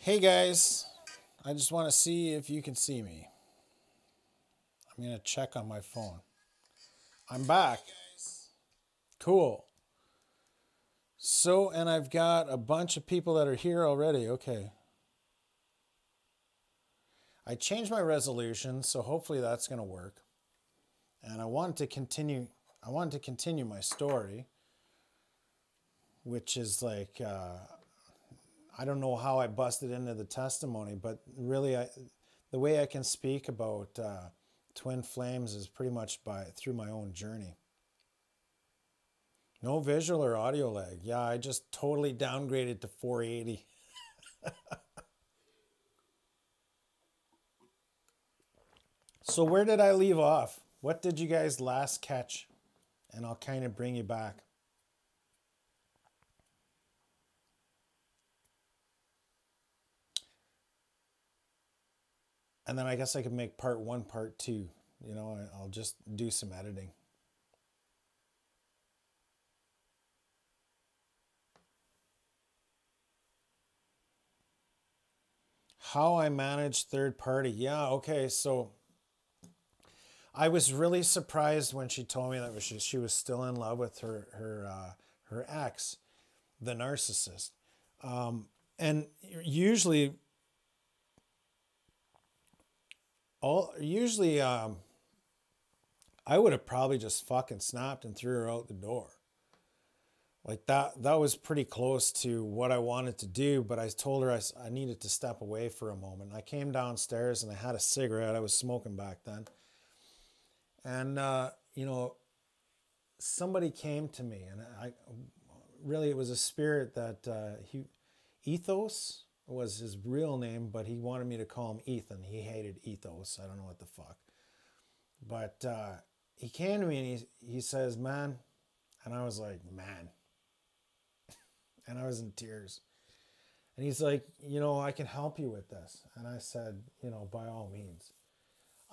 Hey guys, I just want to see if you can see me. I'm going to check on my phone. I'm back. Cool. So, and I've got a bunch of people that are here already. Okay. I changed my resolution, so hopefully that's going to work. And I wanted to continue my story, which is like I don't know how I busted into the testimony, but really the way I can speak about twin flames is pretty much through my own journey. No visual or audio lag. Yeah, I just totally downgraded to 480. So where did I leave off? What did you guys last catch? And I'll kind of bring you back. And then I guess I could make part one, part two. You know, I'll just do some editing. How I manage third party. Yeah, okay. So I was really surprised when she told me that she was still in love with her ex, the narcissist. And usually, I would have probably just fucking snapped and threw her out the door. Like that was pretty close to what I wanted to do, but I told her I needed to step away for a moment. I came downstairs and I had a cigarette. I was smoking back then. And, somebody came to me, and it was a spirit that Ethos was his real name, but he wanted me to call him Ethan. He hated Ethos. I don't know what the fuck. But he came to me and he says, man, and I was like, man. And I was in tears. And he's like, I can help you with this. And I said, by all means.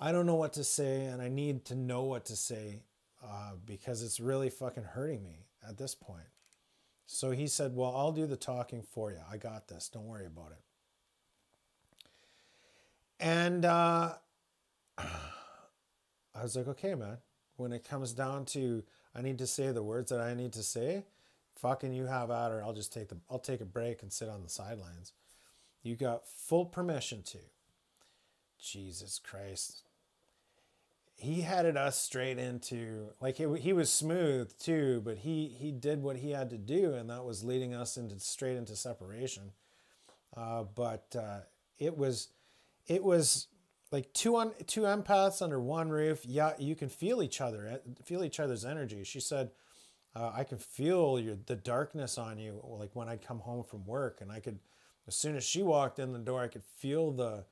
I don't know what to say, and I need to know what to say because it's really fucking hurting me at this point. So he said, well, I'll do the talking for you. I got this. Don't worry about it. And I was like, okay, man. When it comes down to I need to say the words that I need to say, fucking you have at her. I'll take a break and sit on the sidelines. You got full permission to. Jesus Christ. He headed us straight into, like, he was smooth too, but he did what he had to do, and that was leading us straight into separation. But it was like two empaths under one roof. Yeah, you can feel each other's energy. She said, I can feel the darkness on you, like when I'd come home from work, and as soon as she walked in the door, I could feel the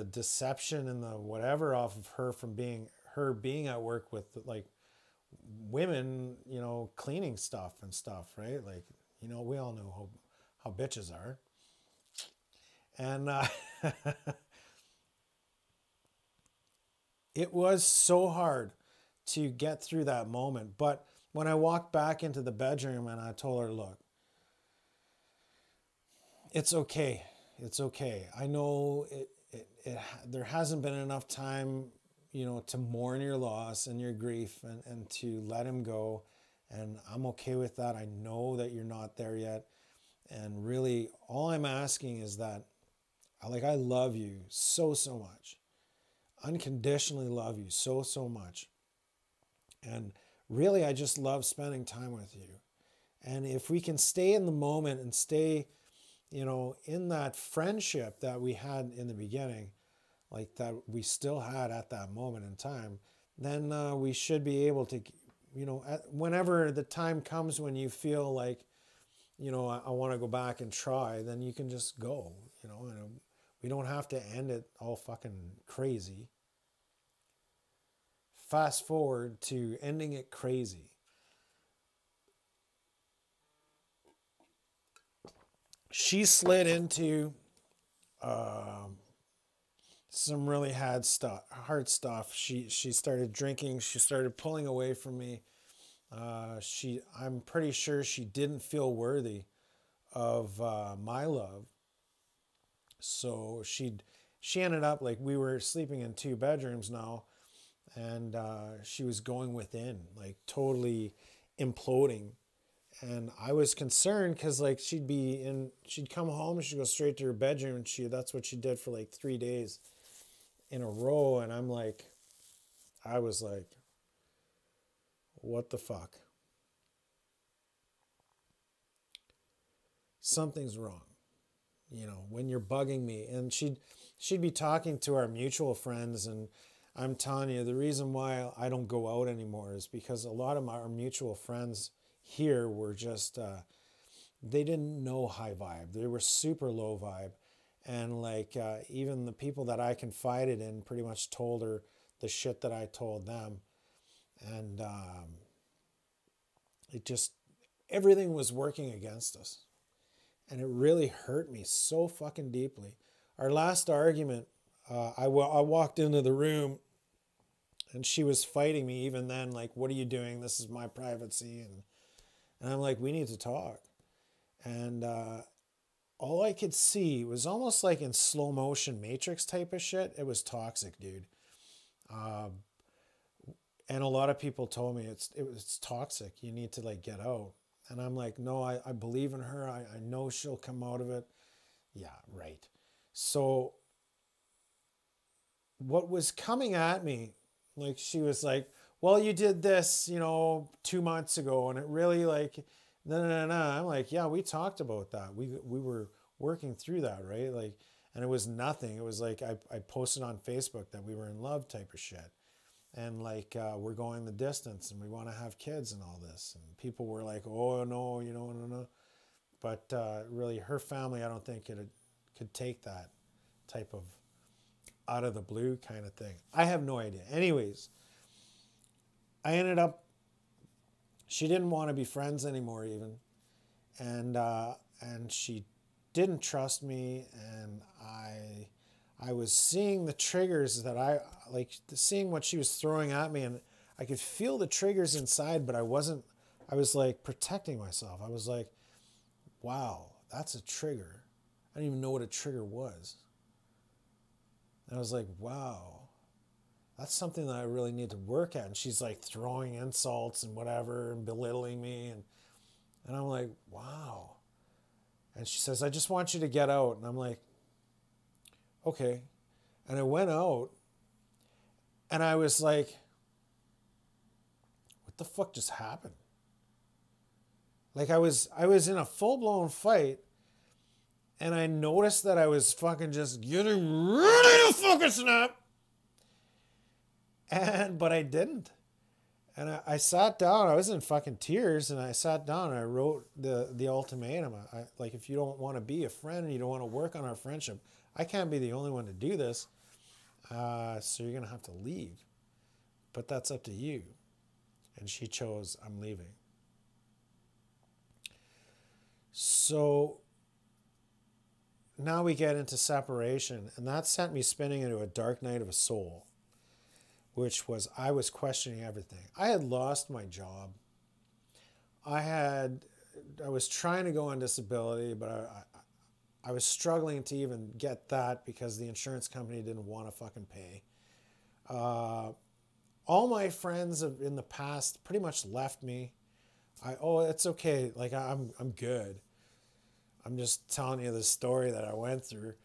deception and the whatever off of her from being at work with like women, cleaning stuff and stuff, right? Like, we all know how bitches are. And it was so hard to get through that moment. But when I walked back into the bedroom and I told her, look, it's okay. It's okay. I know there hasn't been enough time, to mourn your loss and your grief and to let him go. And I'm okay with that. I know that you're not there yet. And really, all I'm asking is that, I love you so, so much. Unconditionally love you so, so much. And really, I just love spending time with you. And if we can stay in the moment and stay, in that friendship that we had in the beginning, like that we still had at that moment in time, then we should be able to, whenever the time comes when you feel like, I want to go back and try, then you can just go, and we don't have to end it all fucking crazy. Fast forward to ending it crazy. She slid into some really hard stuff. She started drinking. She started pulling away from me. I'm pretty sure she didn't feel worthy of my love. So she ended up, like, we were sleeping in 2 bedrooms now, and she was going within, like totally imploding. And I was concerned because, like, she'd come home, she'd go straight to her bedroom, and that's what she did for like 3 days in a row. And I was like, what the fuck? Something's wrong. When you're bugging me. And she'd be talking to our mutual friends, and I'm telling you, the reason why I don't go out anymore is because a lot of our mutual friends here were just, they didn't know high vibe. They were super low vibe. And like, even the people that I confided in pretty much told her the shit that I told them. And everything was working against us. And it really hurt me so fucking deeply. Our last argument, I walked into the room, and she was fighting me even then, like, what are you doing? This is my privacy. And I'm like, we need to talk. And all I could see was almost like in slow motion Matrix type of shit. It was toxic, dude. And a lot of people told me it's toxic. You need to, like, get out. And I'm like, no, I believe in her. I know she'll come out of it. Yeah, right. So what was coming at me, like, she was like, well, you did this, 2 months ago, and it really, like, no. I'm like, yeah, we talked about that. We were working through that, right? Like, and it was nothing. It was like I posted on Facebook that we were in love type of shit. And like, we're going the distance, and we want to have kids and all this. And people were like, oh, no, no. But really, her family, I don't think could take that type of out of the blue kind of thing. I have no idea. Anyways, I ended up, she didn't want to be friends anymore even. And she didn't trust me, and I was seeing the triggers that seeing what she was throwing at me, and I could feel the triggers inside, but I was like protecting myself. I was like, wow, that's a trigger. I didn't even know what a trigger was. And I was like, wow, that's something that I really need to work at. And she's like throwing insults and whatever and belittling me. And I'm like, wow. And she says, I just want you to get out. And I'm like, okay. And I went out, and I was like, what the fuck just happened? Like, I was in a full-blown fight, and I noticed that I was fucking just getting ready to fucking snap. But I didn't. And I sat down. I was in fucking tears, and I sat down and I wrote the ultimatum. Like, if you don't want to be a friend and you don't want to work on our friendship, I can't be the only one to do this. So you're going to have to leave. But that's up to you. And she chose, I'm leaving. So now we get into separation, and that sent me spinning into a dark night of a soul, which was, I was questioning everything. I had lost my job. I was trying to go on disability, but I was struggling to even get that because the insurance company didn't want to fucking pay. All my friends in the past pretty much left me. It's okay. Like, I'm good. I'm just telling you the story that I went through.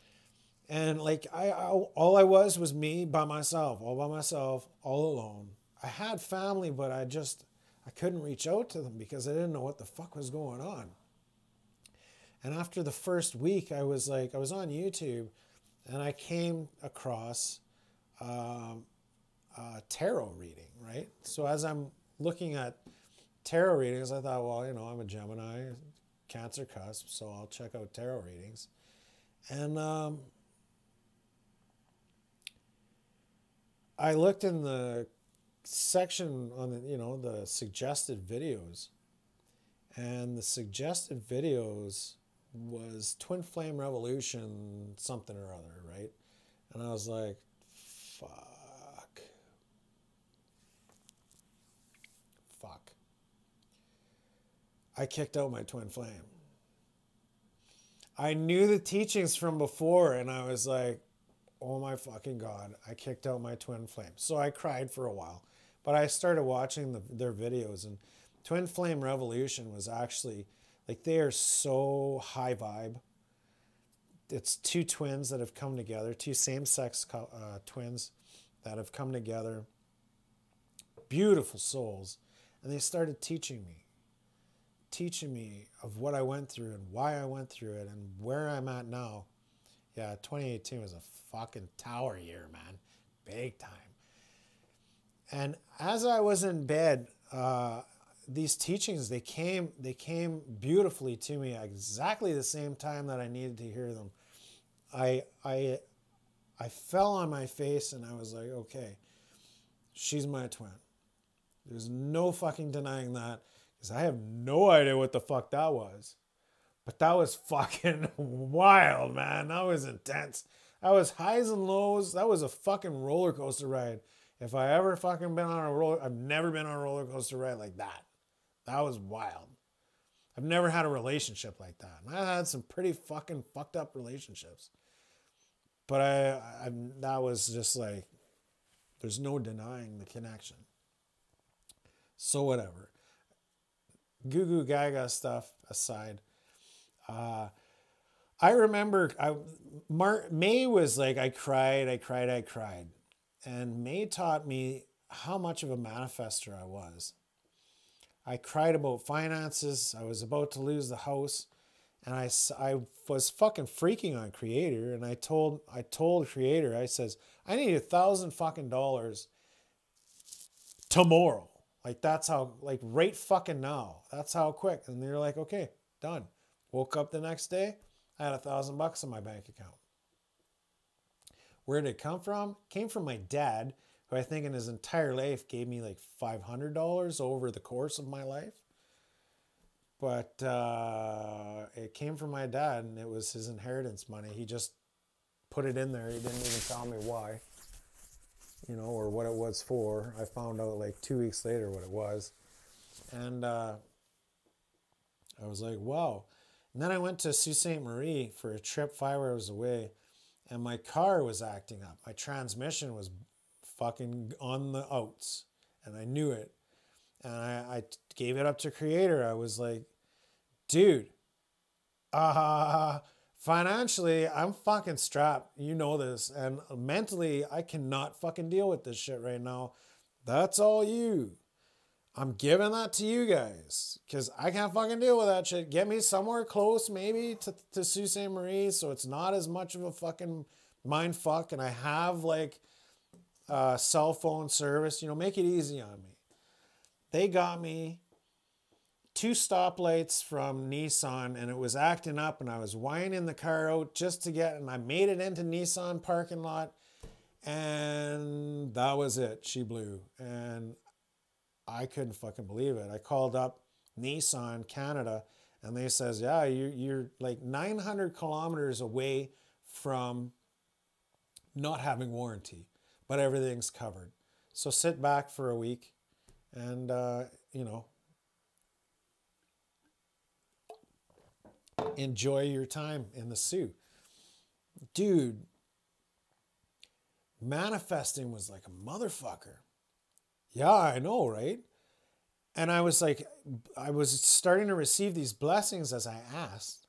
And like, all I was me by myself, all alone. I had family, but I couldn't reach out to them because I didn't know what the fuck was going on. And after the first week, I was on YouTube, and I came across tarot reading, right? So as I'm looking at tarot readings, I thought, well, I'm a Gemini, Cancer cusp, so I'll check out tarot readings. And I looked in the section on the suggested videos, and the suggested videos was Twin Flame Revolution something or other, right? And I was like, fuck. I kicked out my twin flame. I knew the teachings from before, and I was like, oh my fucking God, I kicked out my twin flame. So I cried for a while, but I started watching their videos, and Twin Flame Revolution was actually, like, they are so high vibe. It's two twins that have come together, two same-sex twins that have come together, beautiful souls, and they started teaching me of what I went through and why I went through it and where I'm at now. Yeah, 2018 was a fucking tower year, man. Big time. And as I was in bed, these teachings, they came beautifully to me at exactly the same time that I needed to hear them. I fell on my face and I was like, okay, she's my twin. There's no fucking denying that, because I have no idea what the fuck that was. But that was fucking wild, man. That was intense. That was highs and lows. That was a fucking roller coaster ride. If I ever fucking been on a roller, I've never been on a roller coaster ride like that. That was wild. I've never had a relationship like that. And I had some pretty fucking fucked up relationships. But that was just like, there's no denying the connection. So whatever. Goo goo gaga stuff aside. I remember May was like, I cried. And May taught me how much of a manifester I was. I cried about finances. I was about to lose the house. And I was fucking freaking on Creator. And I told Creator, I says, I need $1,000 fucking dollars tomorrow. Like, that's how, like, right fucking now. That's how quick. And they're like, okay, done. Woke up the next day, I had $1,000 in my bank account. Where did it come from? It came from my dad, who I think in his entire life gave me like $500 over the course of my life. But it came from my dad, and it was his inheritance money. He just put it in there. He didn't even tell me why, or what it was for. I found out like 2 weeks later what it was. And I was like, wow. And then I went to Sault Ste. Marie for a trip 5 hours away, and my car was acting up. My transmission was fucking on the outs, and I knew it. And I gave it up to Creator. I was like, dude, financially, I'm fucking strapped. You know this. And mentally, I cannot fucking deal with this shit right now. That's all you. I'm giving that to you guys, because I can't fucking deal with that shit. Get me somewhere close, maybe, to Sault Ste. Marie, so it's not as much of a fucking mind fuck, and I have, like, cell phone service. Make it easy on me. They got me 2 stoplights from Nissan, and it was acting up, and I was whining the car out just to get, and I made it into Nissan parking lot, and that was it. She blew, and I couldn't fucking believe it. I called up Nissan Canada, and they says, yeah, you're like 900 kilometers away from not having warranty, but everything's covered. So sit back for a week and, enjoy your time in the Sioux. Dude, manifesting was like a motherfucker. Yeah, I know, right? And I was like, I was starting to receive these blessings as I asked.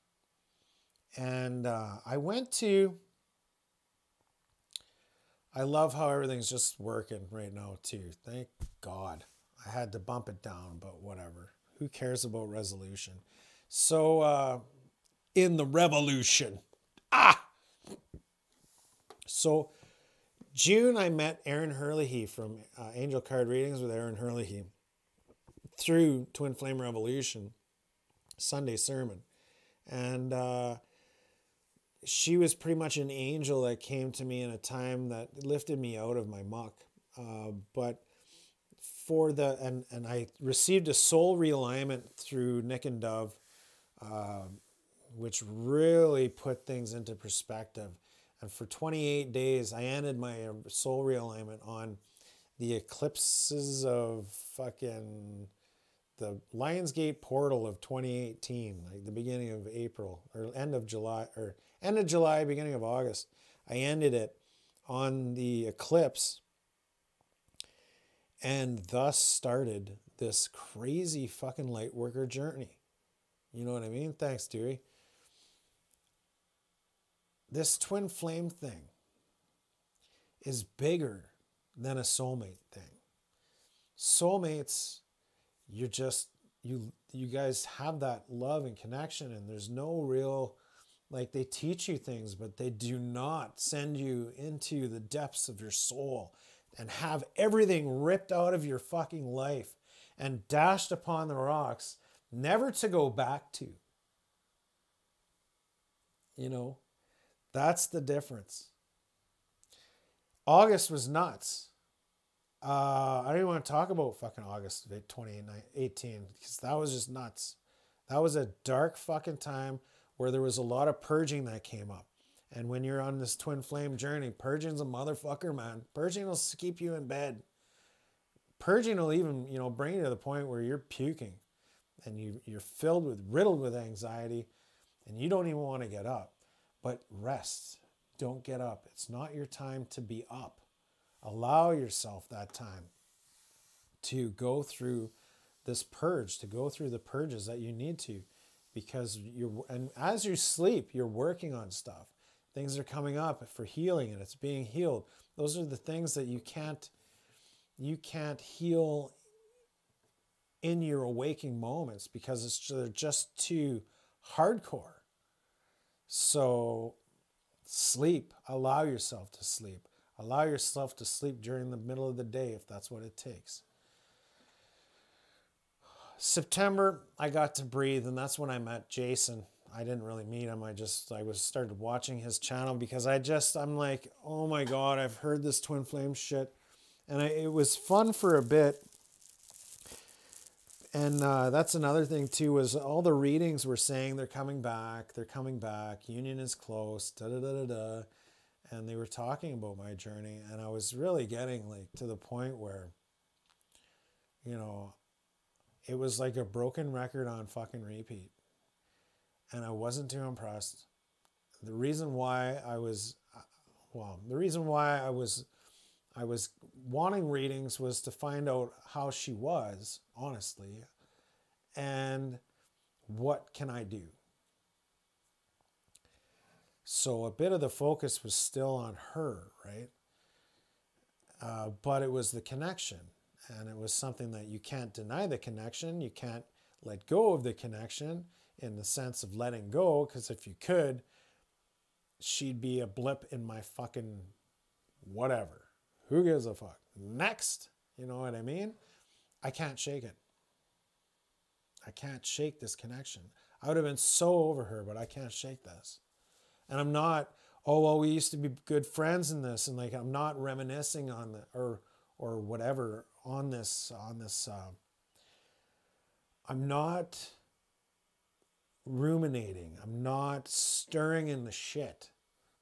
And I love how everything's just working right now too. Thank God. I had to bump it down, but whatever. Who cares about resolution? So, in the revolution. So, June, I met Aaron Herlihy from Angel Card Readings with Aaron Herlihy through Twin Flame Revolution Sunday sermon. And she was pretty much an angel that came to me in a time that lifted me out of my muck. But I received a soul realignment through Nick and Dove, which really put things into perspective. And for 28 days, I ended my soul realignment on the eclipses of fucking the Lionsgate portal of 2018, like the beginning of April or end of July, beginning of August. I ended it on the eclipse and thus started this crazy fucking light worker journey. You know what I mean? Thanks, Dewey. This twin flame thing is bigger than a soulmate thing. Soulmates, you guys have that love and connection, and there's no real, like, they teach you things, but they do not send you into the depths of your soul and have everything ripped out of your fucking life and dashed upon the rocks, never to go back to. You know, that's the difference. August was nuts. I don't even want to talk about fucking August of 2018 because that was just nuts. That was a dark fucking time where there was a lot of purging that came up. And when you're on this twin flame journey, purging's a motherfucker, man. Purging will keep you in bed. Purging will even, you know, bring you to the point where you're puking and you're riddled with anxiety and you don't even want to get up. But rest. Don't get up. It's not your time to be up. Allow yourself that time to go through this purge, to go through the purges that you need to, because and as you sleep, you're working on stuff. Things are coming up for healing and it's being healed. Those are the things that you can't heal in your waking moments because they're just too hardcore. So sleep, allow yourself to sleep. Allow yourself to sleep during the middle of the day if that's what it takes. September, I got to breathe, and that's when I met Jason. I didn't really meet him. I started watching his channel because I'm like, oh my God, I've heard this twin flame shit. And it was fun for a bit. And that's another thing too, was all the readings were saying they're coming back, union is close, da-da-da-da-da. And they were talking about my journey, and I was really getting like to the point where, you know, it was like a broken record on fucking repeat. And I wasn't too impressed. The reason why I was wanting readings was to find out how she was, honestly, and what can I do? So a bit of the focus was still on her, right? But it was the connection. And it was something that you can't deny the connection. You can't let go of the connection in the sense of letting go. Because if you could, she'd be a blip in my fucking whatever. Who gives a fuck? Next. You know what I mean? I can't shake it. I can't shake this connection. I would have been so over her, but I can't shake this. And I'm not, oh, well, we used to be good friends in this. And like, I'm not reminiscing on the, or whatever on this, I'm not ruminating. I'm not stirring in the shit,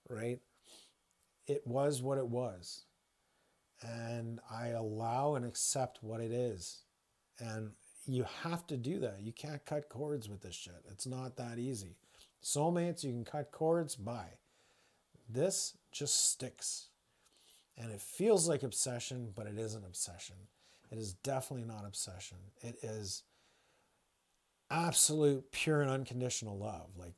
right? It was what it was. And I allow and accept what it is. And you have to do that. You can't cut cords with this shit. It's not that easy. Soulmates, you can cut cords, bye. This just sticks. And it feels like obsession, but it isn't obsession. It is definitely not obsession. It is absolute, pure, and unconditional love. Like,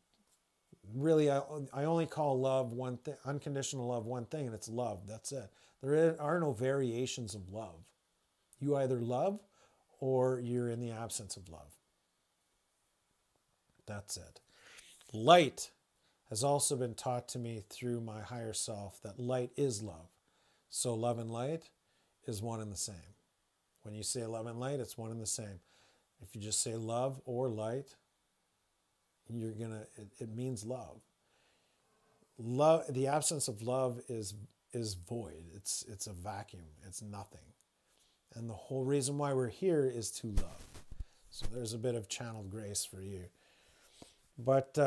really, I only call love one thing, unconditional love one thing, and it's love. That's it. There are no variations of love. You either love or you're in the absence of love. That's it. Light has also been taught to me through my higher self that light is love. So love and light is one and the same. When you say love and light, it's one and the same. If you just say love or light, it means love. Love, the absence of love is void. It's a vacuum. It's nothing. And the whole reason why we're here is to love. So there's a bit of channeled grace for you. But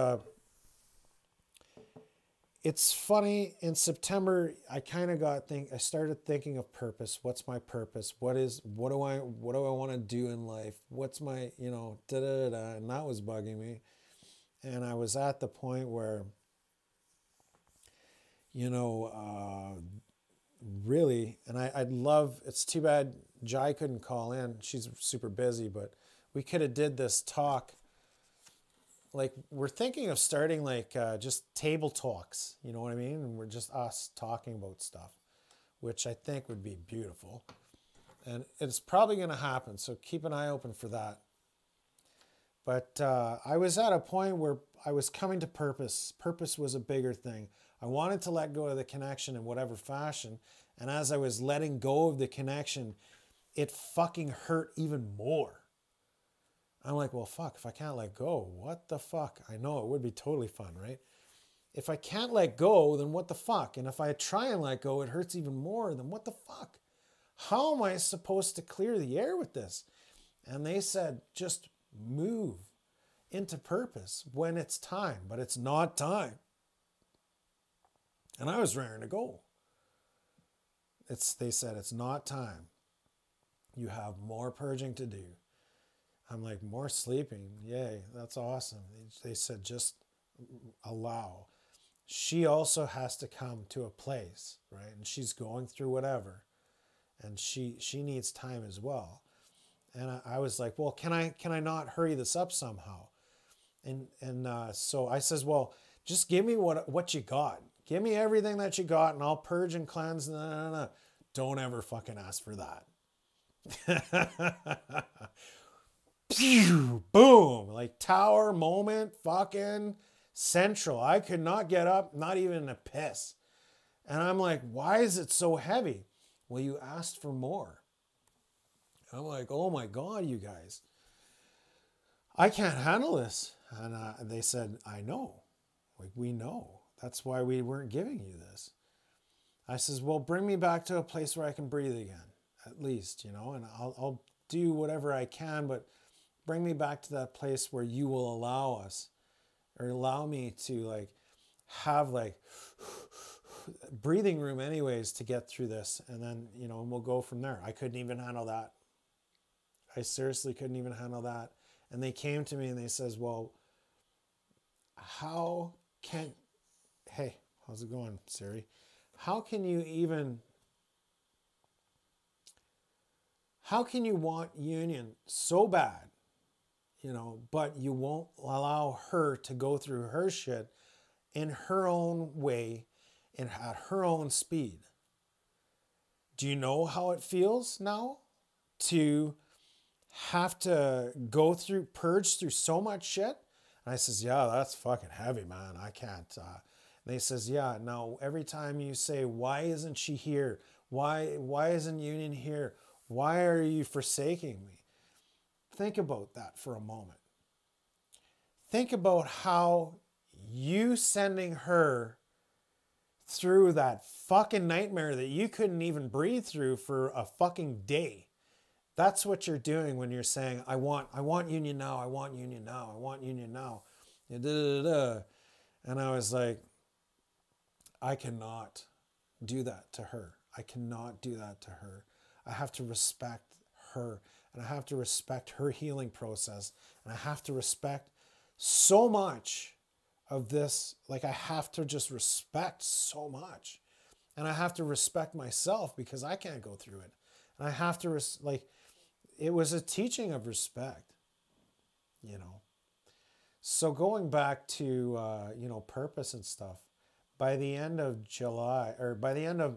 it's funny, in September, I kind of I started thinking of purpose. What's my purpose? What do I want to do in life? What's my, da da da da. And that was bugging me. And I was at the point where, really, and I'd love, it's too bad Jai couldn't call in. She's super busy, but we could have did this talk. Like, we're thinking of starting just table talks, you know what I mean? And we're just us talking about stuff, which I think would be beautiful. And it's probably going to happen, so keep an eye open for that. But I was at a point where I was coming to purpose. Purpose was a bigger thing. I wanted to let go of the connection in whatever fashion. And as I was letting go of the connection, it fucking hurt even more. I'm like, well, fuck, if I can't let go, what the fuck? I know it would be totally fun, right? If I can't let go, then what the fuck? And if I try and let go, it hurts even more, then what the fuck? How am I supposed to clear the air with this? And they said, just move into purpose when it's time, but it's not time. And I was raring to go. They said, it's not time. You have more purging to do. I'm like, more sleeping. Yay, that's awesome. They said, just allow. She also has to come to a place, right? And she's going through whatever. And she needs time as well. And I was like, well, can I not hurry this up somehow? And so I says, well, just give me what you got. Give me everything that you got and I'll purge and cleanse. No. Don't ever fucking ask for that. Pew, boom, like tower moment, fucking central. I could not get up, not even a piss. And I'm like, why is it so heavy? Well, you asked for more. I'm like, oh my God, you guys. I can't handle this. And they said, I know. Like, we know. That's why we weren't giving you this. I says, well, bring me back to a place where I can breathe again, at least, and I'll do whatever I can, but bring me back to that place where you will allow us, or allow me to have breathing room anyways to get through this. And then, and we'll go from there. I couldn't even handle that. I seriously couldn't even handle that. And they came to me and they says, well, hey, how's it going, Siri? How can you want union so bad, but you won't allow her to go through her shit in her own way and at her own speed? Do you know how it feels now to have to purge through so much shit? And I says, yeah, that's fucking heavy, man. I can't. And they says, yeah, now every time you say, why isn't she here? Why isn't Union here? Why are you forsaking me? Think about that for a moment. Think about how you sending her through that fucking nightmare that you couldn't even breathe through for a fucking day. That's what you're doing when you're saying, I want union now, I want union now, I want union now. And I was like, I cannot do that to her. I cannot do that to her. I have to respect her, and I have to respect her healing process, and I have to respect so much of this. Like, I have to just respect so much, and I have to respect myself because I can't go through it. And I have to it was a teaching of respect, So going back to purpose and stuff, by the end of July, or by the end of,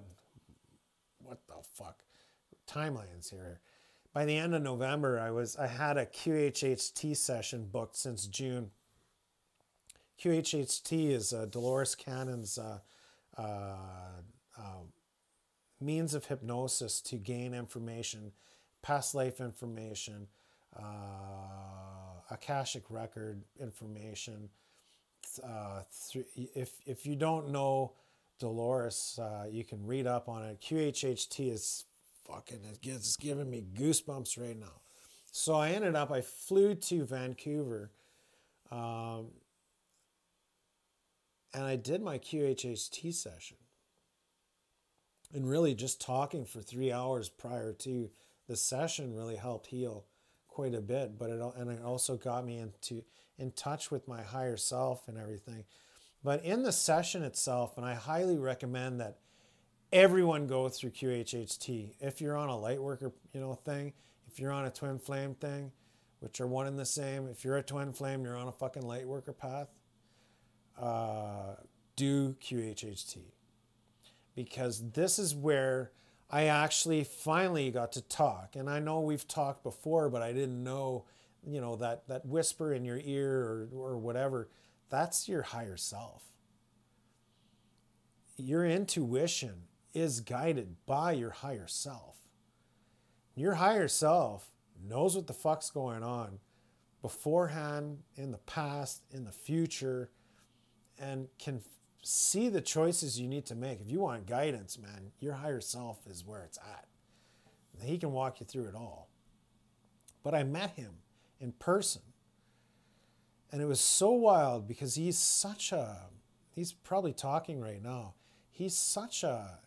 what the fuck, timelines here. By the end of November, I had a QHHT session booked since June. QHHT is Dolores Cannon's means of hypnosis to gain information, past life information, Akashic record information. If you don't know Dolores, you can read up on it. QHHT is fucking, it's giving me goosebumps right now. So I flew to Vancouver, and And I did my QHHT session. And really just talking for 3 hours prior to the session really helped heal quite a bit. But it also got me in touch with my higher self and everything. But in the session itself, and I highly recommend that everyone go through QHHT. If you're on a light worker, thing, if you're on a twin flame thing, which are one and the same, if you're a twin flame, you're on a fucking light worker path, do QHHT. Because this is where I actually finally got to talk. And I know we've talked before, but I didn't know, that whisper in your ear or whatever, that's your higher self. Your intuition is guided by your higher self. Your higher self knows what the fuck's going on beforehand, in the past, in the future, and can see the choices you need to make. If you want guidance, man, your higher self is where it's at. He can walk you through it all. But I met him in person. And it was so wild because he's probably talking right now. He's such a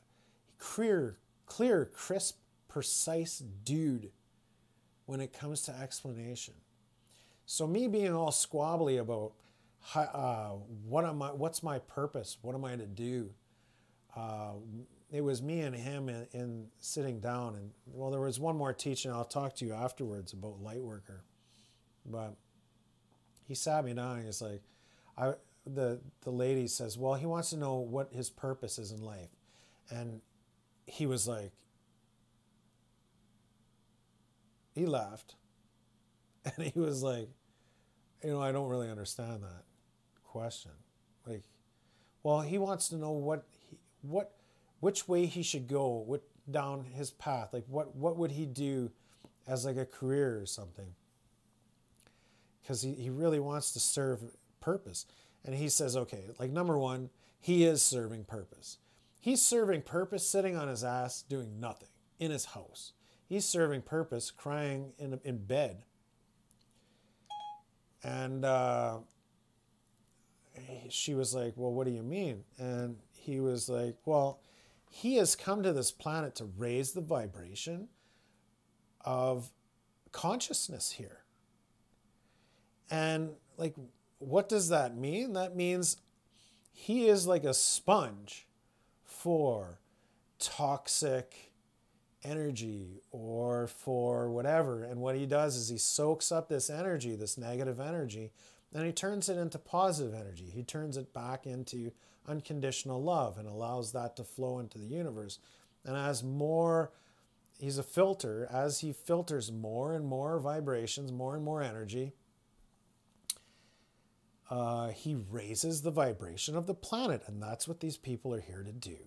clear, crisp, precise dude when it comes to explanation. So me being all squabbly about what's my purpose? What am I to do? It was me and him in sitting down, and well, there was one more teaching. I'll talk to you afterwards about Lightworker, but he sat me down and he's like, the lady says, well, he wants to know what his purpose is in life, and he was like, he laughed, and he was like, I don't really understand that question. Like, well, he wants to know which way he should go, down his path. Like, what would he do as like a career or something? Because he really wants to serve purpose. And he says, okay, like number one, he is serving purpose. He's serving purpose sitting on his ass doing nothing in his house. He's serving purpose crying in bed. And she was like, well, what do you mean? And he was like, well, he has come to this planet to raise the vibration of consciousness here. And like, what does that mean? That means he is like a sponge for toxic energy or for whatever. And what he does is he soaks up this energy, this negative energy, and he turns it into positive energy. He turns it back into unconditional love and allows that to flow into the universe. And he's a filter. As he filters more and more vibrations, more and more energy, he raises the vibration of the planet. And that's what these people are here to do.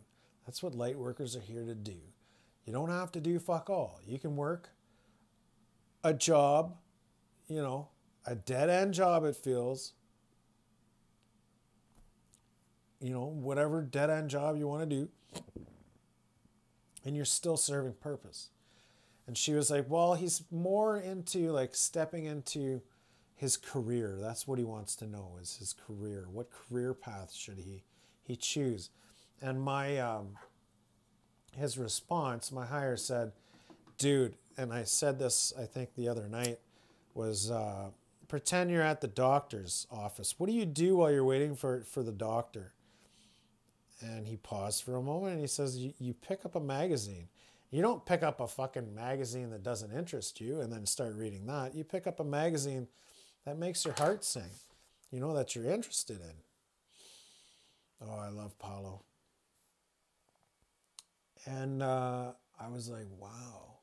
That's what light workers are here to do. You don't have to do fuck all. You can work a job, a dead-end job it feels. Whatever dead-end job you want to do. And you're still serving purpose. And she was like, well, he's more into like stepping into his career. That's what he wants to know, is his career. What career path should he choose? And his response, my higher said, dude, and I said this, I think the other night, was pretend you're at the doctor's office. What do you do while you're waiting for the doctor? And he paused for a moment and he says, you pick up a magazine. You don't pick up a fucking magazine that doesn't interest you and then start reading that. You pick up a magazine that makes your heart sing, that you're interested in. Oh, I love Paulo. And I was like, wow.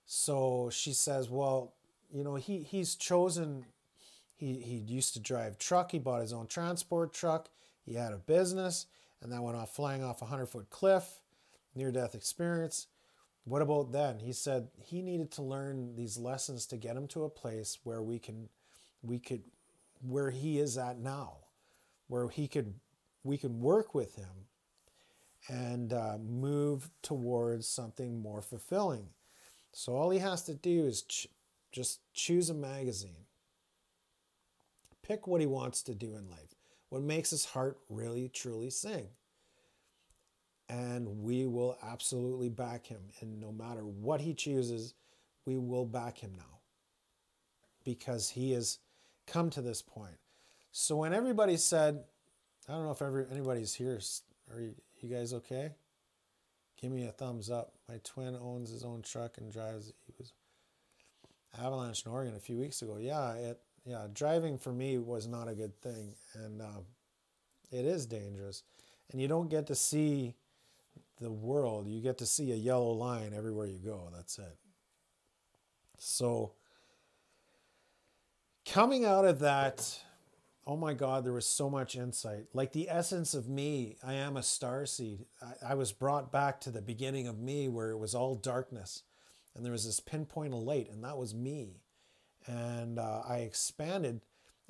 So she says, well, he's chosen, he used to drive truck. He bought his own transport truck. He had a business, and that went off flying off a 100-foot cliff, near-death experience. What about then? He said he needed to learn these lessons to get him to a place where where he is at now, where we can work with him and move towards something more fulfilling. So all he has to do is just choose a magazine. Pick what he wants to do in life. what makes his heart really, truly sing. And we will absolutely back him. And no matter what he chooses, we will back him now. Because he has come to this point. So when everybody said, I don't know if anybody's here. Are you guys okay? Give me a thumbs up. My twin owns his own truck and drives. He was Avalanche in Oregon a few weeks ago. Yeah, driving for me was not a good thing. And it is dangerous. And you don't get to see the world. You get to see a yellow line everywhere you go. That's it. So coming out of that, oh my God, there was so much insight. Like the essence of me, I am a starseed. I was brought back to the beginning of me where it was all darkness. And there was this pinpoint of light, and that was me. And I expanded,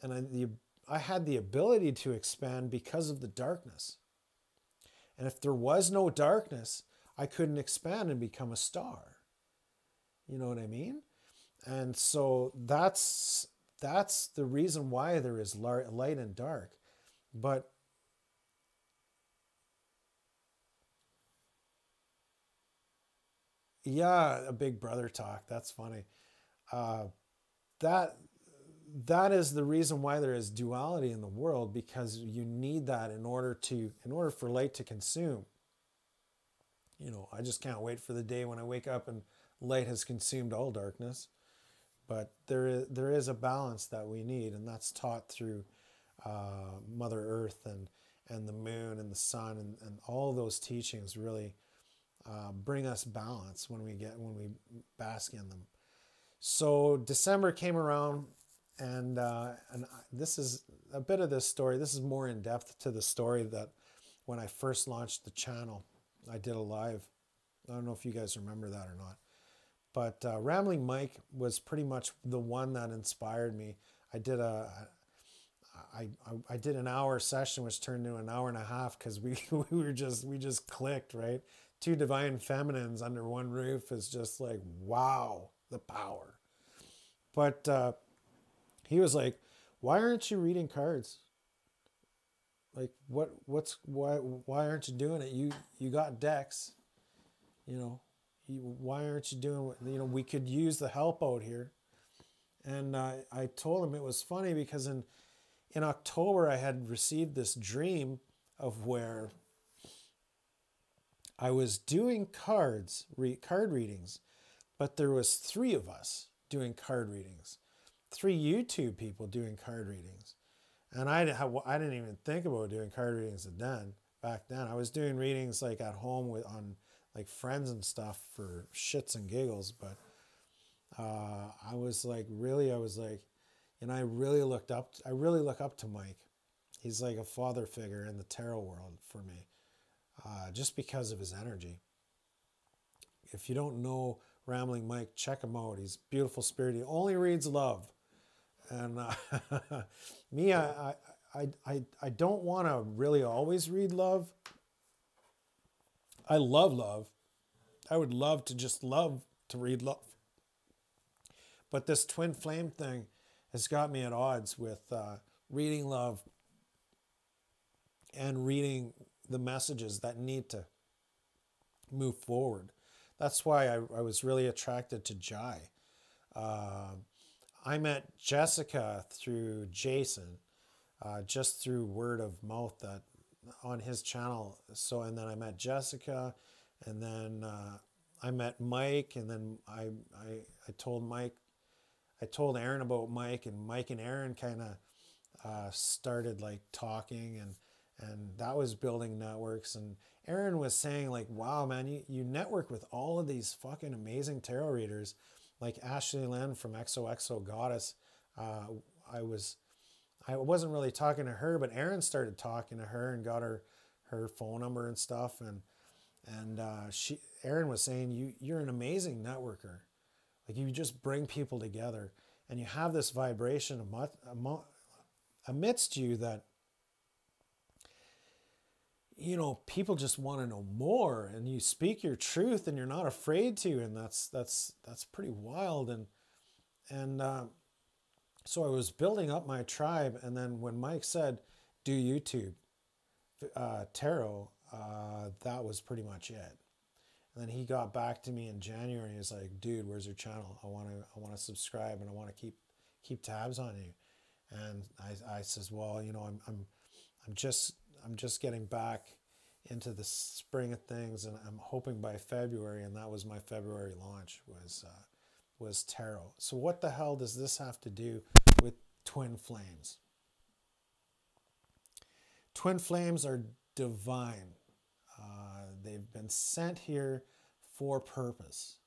and I had the ability to expand because of the darkness. And if there was no darkness, I couldn't expand and become a star. You know what I mean? And so that's the reason why there is light and dark. But yeah, a big brother talk. That's funny. That is the reason why there is duality in the world, because you need that in order for light to consume. You know, I just can't wait for the day when I wake up and light has consumed all darkness. But there is a balance that we need, and that's taught through Mother Earth and the moon and the sun, and all those teachings really bring us balance when we bask in them. So December came around, and this is a bit of this story. This is more in depth to the story that when I first launched the channel, I did a live. I don't know if you guys remember that or not. But Rambling Mike was pretty much the one that inspired me. I did an hour session, which turned into an hour and a half because we just clicked, right? Two divine feminines under one roof is just like, wow, the power. But he was like, why aren't you reading cards? Like, why aren't you doing it? You got decks, you know. Why aren't you doing what, you know, we could use the help out here. And I told him it was funny because in October I had received this dream of where I was doing card readings, but there was 3 of us doing card readings, 3 YouTube people doing card readings. And I didn't even think about doing card readings back then. I was doing readings like at home on like friends and stuff for shits and giggles, but I was like, and I really look up to Mike. He's like a father figure in the tarot world for me, just because of his energy. If you don't know Rambling Mike, check him out. He's a beautiful spirit. He only reads love. And me, I don't want to really always read love. I love love. I would love to read love. But this twin flame thing has got me at odds with reading love and reading the messages that need to move forward. That's why I was really attracted to Jai. I met Jessica through Jason, just through word of mouth that on his channel. So, and then I met Jessica, and then I met Mike, and then I told Aaron about Mike, and Mike and Aaron kind of started like talking, and that was building networks. And Aaron was saying like, wow, man, you network with all of these fucking amazing tarot readers, like Ashley Lynn from XOXO Goddess. I wasn't really talking to her, but Aaron started talking to her and got her phone number and stuff. And Aaron was saying, you're an amazing networker. Like, you just bring people together, and you have this vibration amidst you that, you know, people just want to know more, and you speak your truth and you're not afraid to. And that's pretty wild. And so I was building up my tribe. And then when Mike said, do YouTube, tarot, that was pretty much it. And then he got back to me in January. He's like, dude, where's your channel? I want to subscribe, and I want to keep tabs on you. And I says, well, you know, I'm just getting back into the spring of things, and I'm hoping by February, and that was my February launch, was tarot. So what the hell does this have to do with twin flames? Twin flames are divine. They've been sent here for purpose.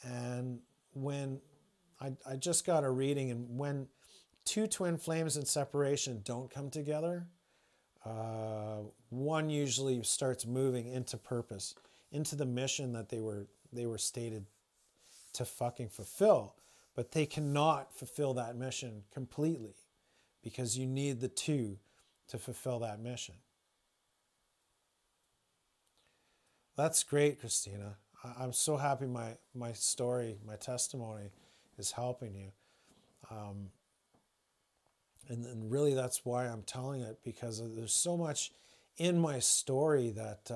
And when I just got a reading, and when two twin flames in separation don't come together, one usually starts moving into purpose, into the mission that they were stated to fucking fulfill. But they cannot fulfill that mission completely, because you need the two to fulfill that mission. That's great, Christina. I'm so happy my story, my testimony is helping you. And really that's why I'm telling it, because there's so much in my story that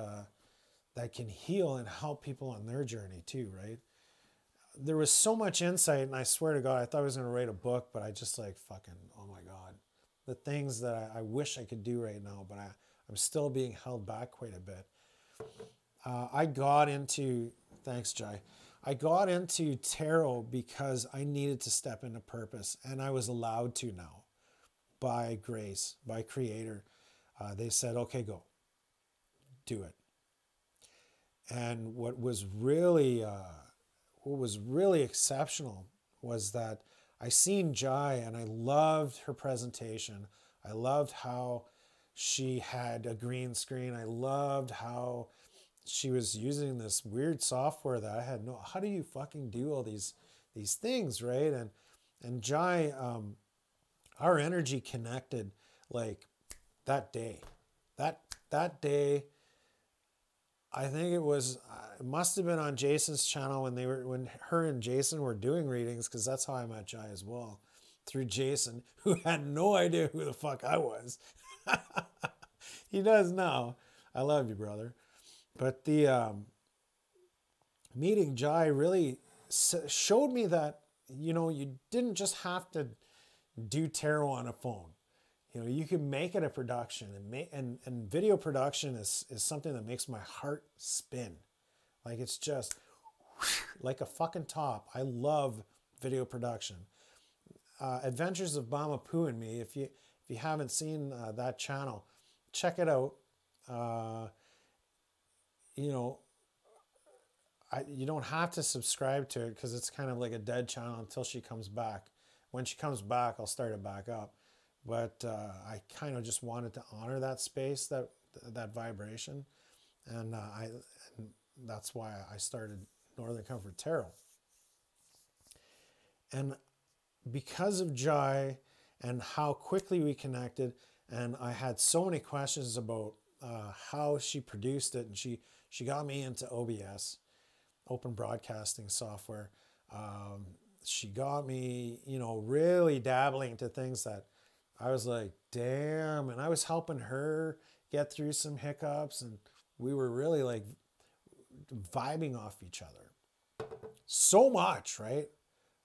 can heal and help people on their journey too, right? There was so much insight, and I swear to God, I thought I was going to write a book, but I just like fucking, oh my God. The things that I wish I could do right now, but I'm still being held back quite a bit. I got into, thanks Jai, I got into tarot because I needed to step into purpose, and I was allowed to now by grace, by Creator. They said, okay, go, do it. And what was really exceptional was that I seen Jai, and I loved her presentation. I loved how she had a green screen. I loved how she was using this weird software that I had how do you fucking do all these things, right? And Jai, our energy connected like that day. That day, I think it must have been on Jason's channel when her and Jason were doing readings, because that's how I met Jai as well, through Jason, who had no idea who the fuck I was. He does now. I love you, brother. But the meeting Jai really showed me that, you know, you didn't just have to do tarot on a phone. You know, you can make it a production, and video production is something that makes my heart spin. Like, it's just like a fucking top. I love video production. Adventures of Mama Pooh and Me. If you haven't seen that channel, check it out. You know, you don't have to subscribe to it, because it's kind of like a dead channel until she comes back. When she comes back, I'll start it back up. But I kind of just wanted to honor that space, that vibration, and that's why I started Northern Comfort Tarot. And because of Jai and how quickly we connected, and I had so many questions about how she produced it, and she got me into OBS, open broadcasting software. She got me, you know, really dabbling into things that I was like, damn. And I was helping her get through some hiccups, and we were really like vibing off each other so much, right?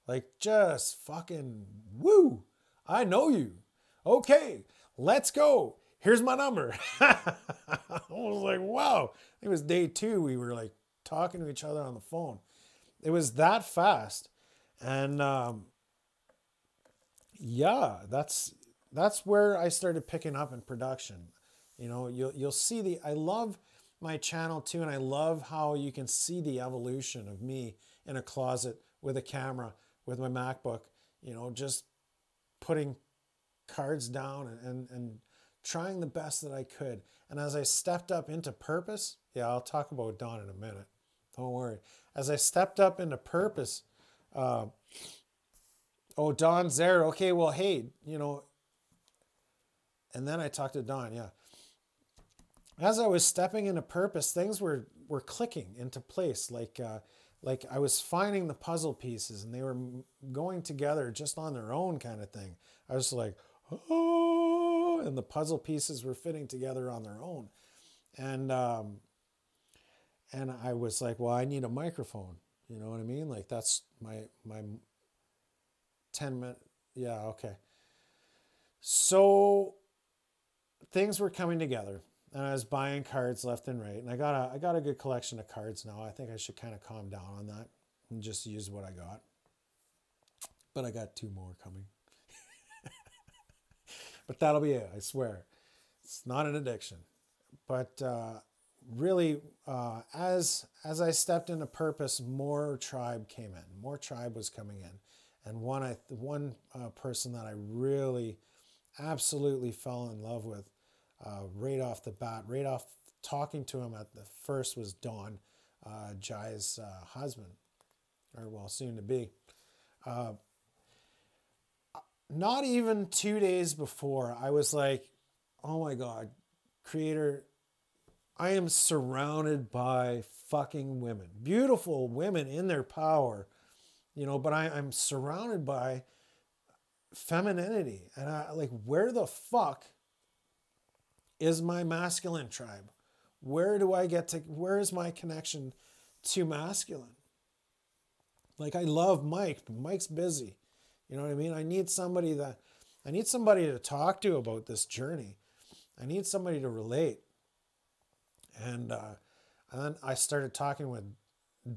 Like, just fucking woo. I know you. Okay, let's go. Here's my number. I was like, wow. It was day 2. We were like talking to each other on the phone. It was that fast. And yeah, that's where I started picking up in production. You know, you'll see I love my channel too, and I love how you can see the evolution of me in a closet with a camera, with my MacBook, you know, just putting cards down and trying the best that I could. And as I stepped up into purpose, yeah, I'll talk about Dawn in a minute. Don't worry. As I stepped up into purpose, oh, Dawn's there. Okay, well, hey, you know, and then I talked to Dawn, yeah. As I was stepping into purpose, things were clicking into place. Like I was finding the puzzle pieces, and they were going together just on their own, kind of thing. I was like, oh, and the puzzle pieces were fitting together on their own. And I was like, well, I need a microphone. You know what I mean? Like that's my 10-minute. Yeah, okay. So things were coming together, and I was buying cards left and right. And I got a good collection of cards now. I think I should kind of calm down on that and just use what I got. But I got 2 more coming. But that'll be it, I swear. It's not an addiction. But really, as I stepped into purpose, more tribe came in. More tribe was coming in. And one person that I really absolutely fell in love with right off the bat, right off talking to him at the first, was Don, Jai's husband, or well, soon to be. Not even 2 days before, I was like, oh my God, Creator, I am surrounded by fucking women, beautiful women in their power, you know, but I'm surrounded by femininity. And I like, where the fuck is my masculine tribe? Where is my connection to masculine? Like, I love Mike, but Mike's busy. You know what I mean? I need somebody to talk to about this journey. I need somebody to relate. And then I started talking with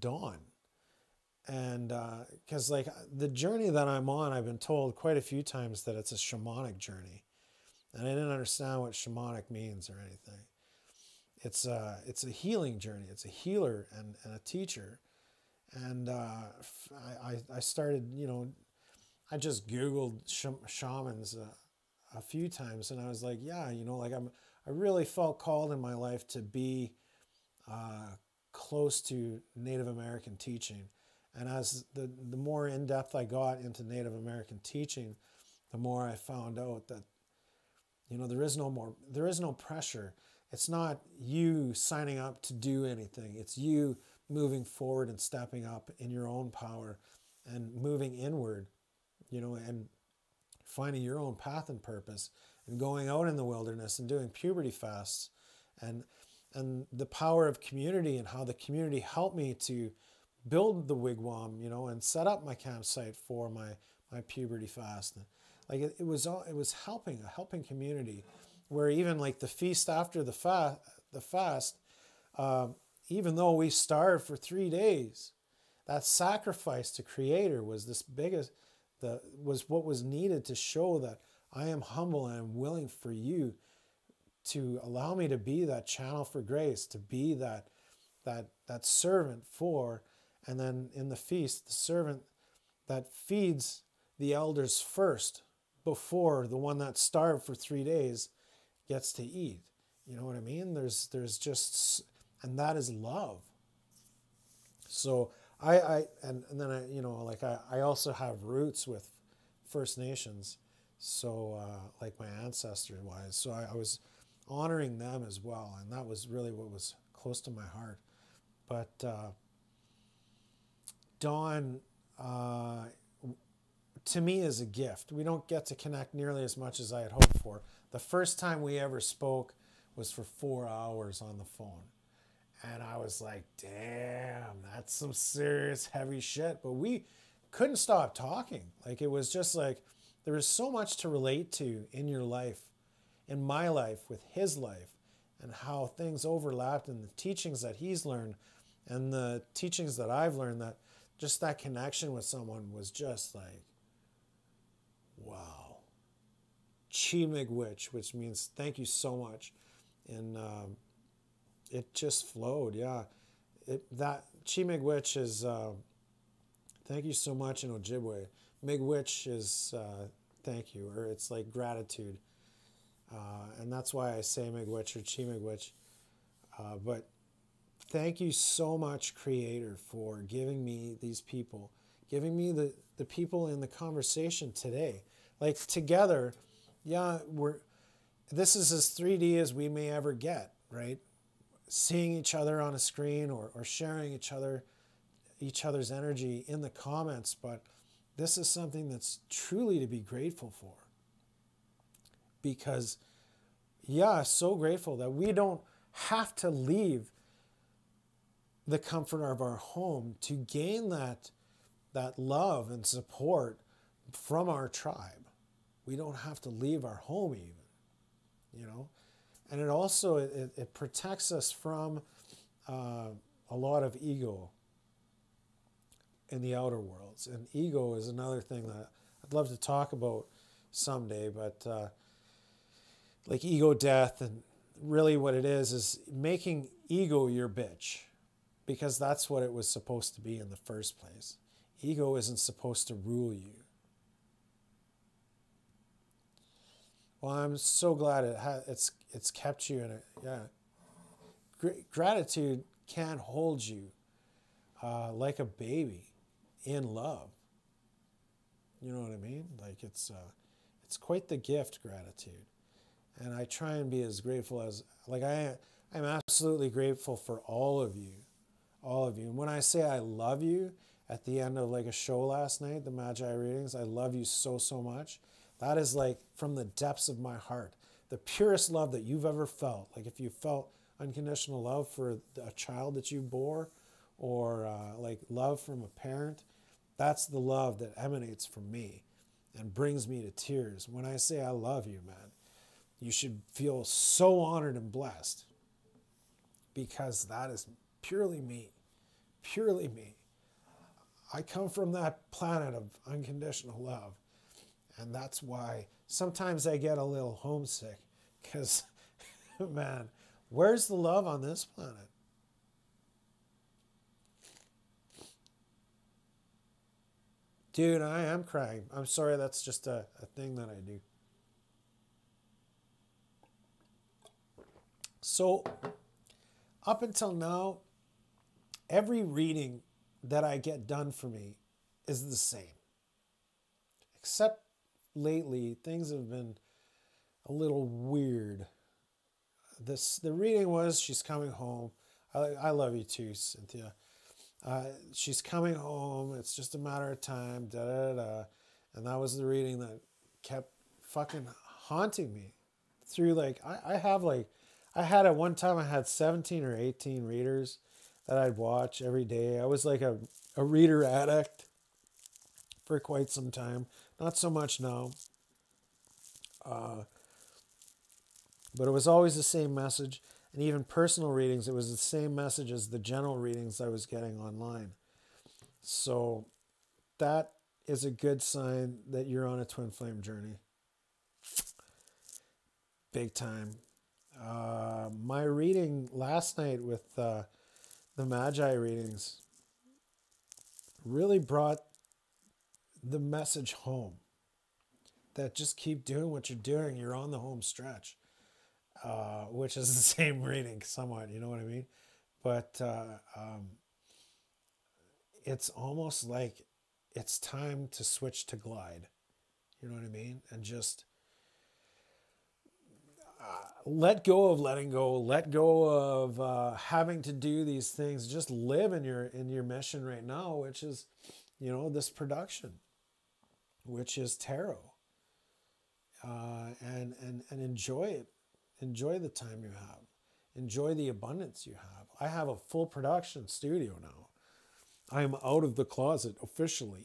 Dawn. And because like the journey that I'm on, I've been told quite a few times that it's a shamanic journey. And I didn't understand what shamanic means or anything. It's a healing journey. It's a healer and a teacher. And I started, you know, I just Googled shamans a few times, and I was like, yeah, you know, like I really felt called in my life to be close to Native American teaching. And as the more in depth I got into Native American teaching, the more I found out that, you know, there is no pressure. It's not you signing up to do anything. It's you moving forward and stepping up in your own power and moving inward, you know, and finding your own path and purpose and going out in the wilderness and doing puberty fasts and the power of community and how the community helped me to build the wigwam, you know, and set up my campsite for my puberty fast. And like it was a helping community, where even like the feast after the fast, even though we starved for 3 days, that sacrifice to Creator was was what was needed to show that I am humble and I'm willing for you to allow me to be that channel for grace, to be that servant for, and then in the feast, the servant that feeds the elders first before the one that starved for 3 days gets to eat. You know what I mean? There's just, and that is love. So and then I, you know, like I also have roots with First Nations. So like my ancestors wise, so I was honoring them as well. And that was really what was close to my heart. But Dawn, to me, is a gift. We don't get to connect nearly as much as I had hoped for. The first time we ever spoke was for 4 hours on the phone. And I was like, damn, that's some serious heavy shit. But we couldn't stop talking. Like, it was just like, there was so much to relate to in your life, in my life, with his life, and how things overlapped, and the teachings that he's learned and the teachings that I've learned, that just that connection with someone was just like, wow. Chi-mig-wich, which means thank you so much. And it just flowed, yeah. That Chi-mig-wich is thank you so much in Ojibwe. Mig-wich is thank you, or it's like gratitude. And that's why I say Mig-wich or Chi-mig-wich. But thank you so much, Creator, for giving me these people, giving me the people in the conversation today. Like, together, yeah, this is as 3D as we may ever get, right? Seeing each other on a screen or sharing each other's energy in the comments, but this is something that's truly to be grateful for, because yeah, so grateful that we don't have to leave the comfort of our home to gain that love and support from our tribe. We don't have to leave our home even, you know. And it also it protects us from a lot of ego in the outer worlds. And ego is another thing that I'd love to talk about someday, but like ego death, and really what it is making ego your bitch, because that's what it was supposed to be in the first place. Ego isn't supposed to rule you. Well, I'm so glad it's kept you in it. Yeah, gratitude can hold you like a baby in love. You know what I mean? Like it's quite the gift, gratitude. And I try and be as grateful as, like I'm absolutely grateful for all of you. All of you. And when I say I love you at the end of like a show last night, the Magi readings, I love you so, so much. That is like from the depths of my heart. The purest love that you've ever felt. Like if you felt unconditional love for a child that you bore, or like love from a parent, that's the love that emanates from me and brings me to tears. When I say I love you, man, you should feel so honored and blessed, because that is purely me. Purely me. I come from that planet of unconditional love. And that's why sometimes I get a little homesick, because, man, where's the love on this planet? Dude, I am crying. I'm sorry, that's just a thing that I do. So, up until now, every reading that I get done for me is the same. Except lately, things have been a little weird. The reading was, she's coming home. I love you too, Cynthia. She's coming home. It's just a matter of time. Da da da. And that was the reading that kept fucking haunting me through. Like I had at one time I had 17 or 18 readers that I'd watch every day. I was like a reader addict for quite some time. Not so much now. But it was always the same message. And even personal readings, it was the same message as the general readings I was getting online. So that is a good sign that you're on a twin flame journey. Big time. My reading last night with the Magi readings really brought the message home. That just keep doing what you're doing. You're on the home stretch. Which is the same reading somewhat, you know what I mean? But it's almost like it's time to switch to glide. You know what I mean? And just let go of letting go. Let go of having to do these things. Just live in your mission right now, which is, you know, this production, which is tarot, and enjoy it. Enjoy the time you have. Enjoy the abundance you have. I have a full production studio now. I am out of the closet officially.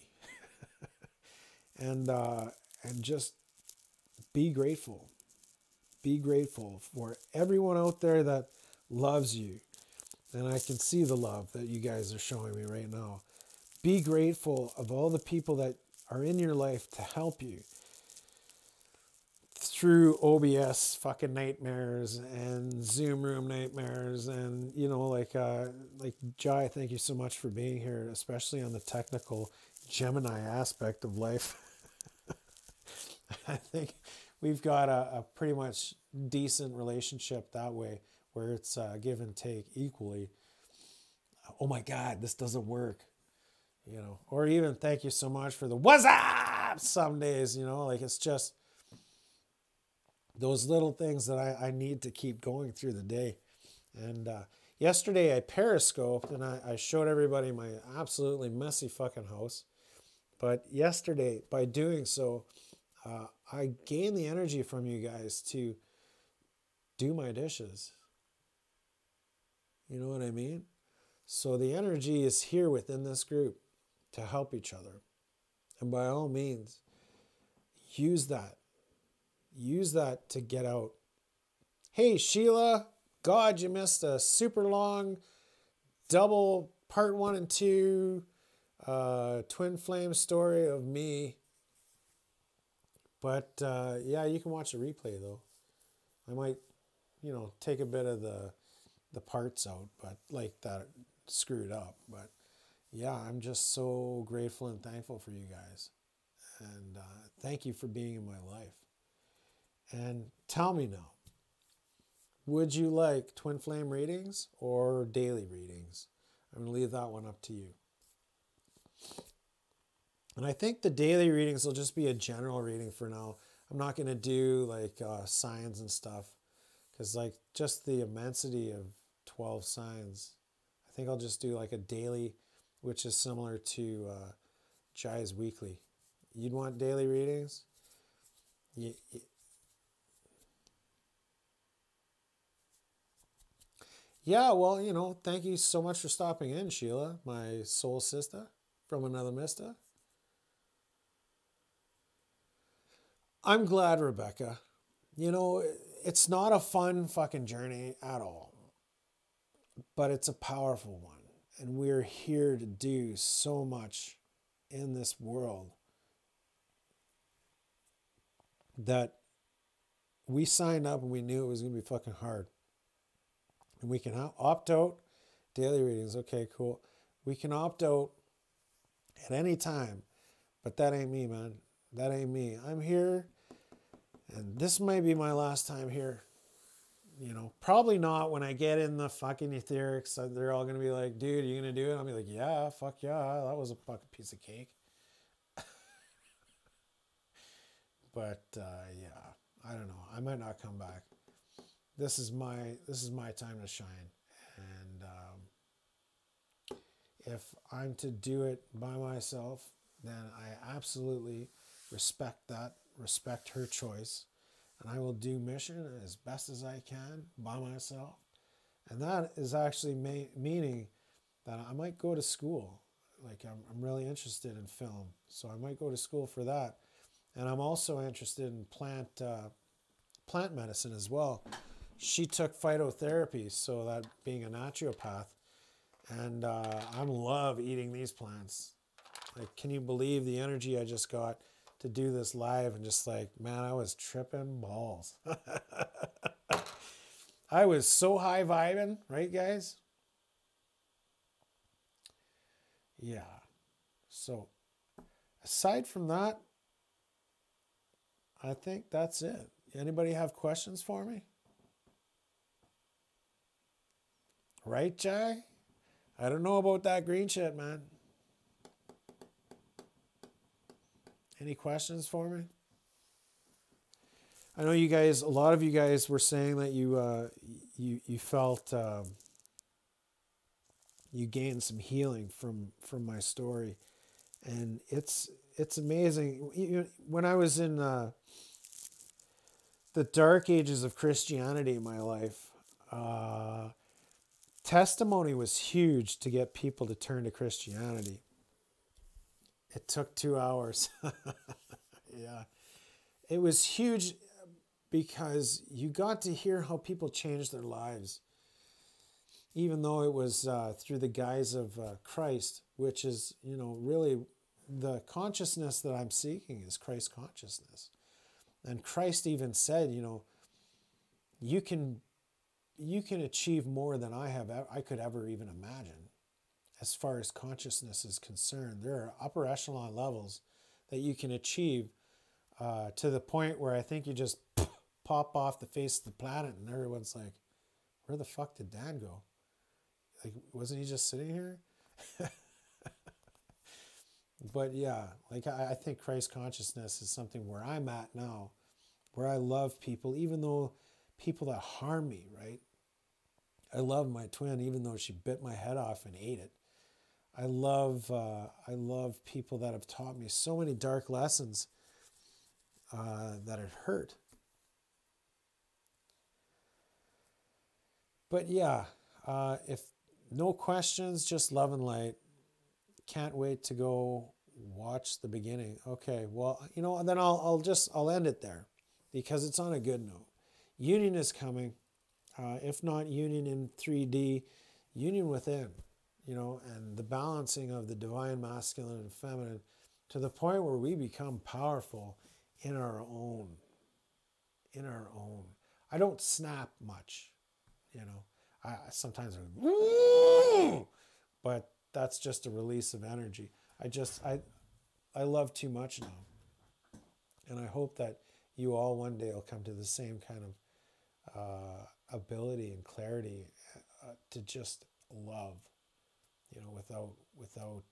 and just be grateful. Be grateful for everyone out there that loves you. And I can see the love that you guys are showing me right now. Be grateful of all the people that are in your life to help you through OBS fucking nightmares and Zoom room nightmares, and you know, like Jai, thank you so much for being here, especially on the technical Gemini aspect of life. I think we've got a pretty much decent relationship that way, where it's give and take equally. Oh my God, this doesn't work, you know, or even thank you so much for the what's up some days, you know, like it's just those little things that I need to keep going through the day. And yesterday I periscoped and I showed everybody my absolutely messy fucking house. But yesterday, by doing so, I gained the energy from you guys to do my dishes. You know what I mean? So the energy is here within this group to help each other. And by all means, use that. Use that to get out. Hey, Sheila, God, you missed a super long double part 1 and 2 twin flame story of me. But yeah, you can watch the replay though. I might, take a bit of the parts out, but like that screwed up. But yeah, I'm just so grateful and thankful for you guys. And thank you for being in my life. And tell me now, would you like twin flame readings or daily readings? I'm going to leave that one up to you. And I think the daily readings will just be a general reading for now. I'm not going to do like signs and stuff, because like just the immensity of 12 signs. I think I'll just do like a daily, which is similar to Jai's weekly. You'd want daily readings? Yeah, well, thank you so much for stopping in, Sheila, my soul sister from another mister. I'm glad, Rebecca. It's not a fun fucking journey at all, but it's a powerful one. And we're here to do so much in this world that we signed up and we knew it was going to be fucking hard. And we can opt out. Daily readings, okay, cool. We can opt out at any time, but that ain't me, man. That ain't me. I'm here, and this might be my last time here. Probably not when I get in the fucking etherics. They're all going to be like, dude, are you going to do it? I'll be like, yeah, fuck yeah. That was a fucking piece of cake. But yeah, I don't know. I might not come back. This is my time to shine. And if I'm to do it by myself, then I absolutely respect that, respect her choice. And I will do mission as best as I can by myself. And that is actually meaning that I might go to school. Like I'm really interested in film. So I might go to school for that. And I'm also interested in plant medicine as well. She took phytotherapy, so that being a naturopath. And I love eating these plants. Like, can you believe the energy I just got to do this live? And just like, man, I was tripping balls. I was so high vibing, right, guys? Yeah. So, aside from that, I think that's it. Anybody have questions for me? Right, Jai? I don't know about that green shit, man. Any questions for me? I know you guys, a lot of you guys were saying that you felt you gained some healing from my story, and it's amazing. When I was in the dark ages of Christianity in my life, testimony was huge to get people to turn to Christianity. It took 2 hours. Yeah. It was huge because you got to hear how people changed their lives, even though it was through the guise of Christ, which is, really the consciousness that I'm seeking is Christ consciousness. And Christ even said, you can achieve more than I could ever even imagine. As far as consciousness is concerned, there are upper echelon levels that you can achieve to the point where I think you just pop off the face of the planet and everyone's like, where the fuck did Dan go? Like, wasn't he just sitting here? But yeah, like I think Christ consciousness is something where I'm at now, where I love people, even though people that harm me, right? I love my twin, even though she bit my head off and ate it. I love people that have taught me so many dark lessons that it hurt. But yeah, if no questions, just love and light. Can't wait to go watch the beginning. Okay, well, you know, then I'll end it there because it's on a good note. Union is coming. If not union in 3D, union within, you know, and the balancing of the divine masculine and feminine to the point where we become powerful in our own. In our own. I don't snap much, you know. I sometimes, but that's just a release of energy. I love too much now, and I hope that you all one day will come to the same kind of ability and clarity to just love, you know, without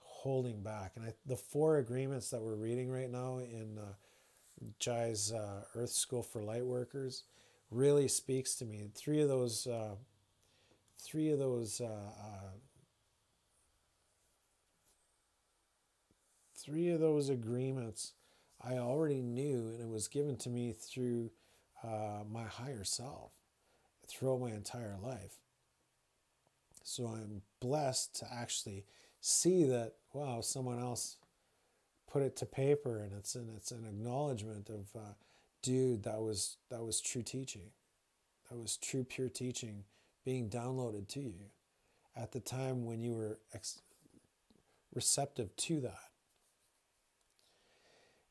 holding back. And the 4 agreements that we're reading right now in Jai's Earth School for Lightworkers really speaks to me. Three of those agreements I already knew, and it was given to me through my higher self throughout my entire life. So I'm blessed to actually see that, wow, someone else put it to paper, and it's an acknowledgement of, dude, that was true teaching. That was true pure teaching being downloaded to you at the time when you were receptive to that.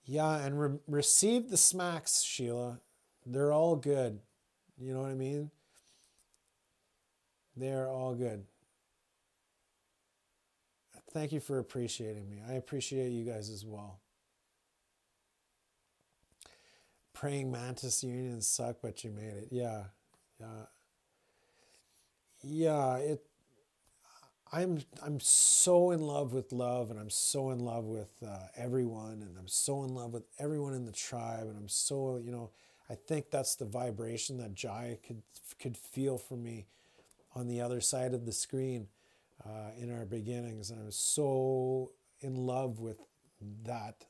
Yeah, and receive the smacks, Sheila. They're all good. You know what I mean? They're all good. Thank you for appreciating me. I appreciate you guys as well. Praying mantis unions suck, but you made it. Yeah. I'm so in love with love, and I'm so in love with everyone, and I'm so in love with everyone in the tribe, and I'm so, you know, I think that's the vibration that Jai could feel for me on the other side of the screen in our beginnings, and I was so in love with that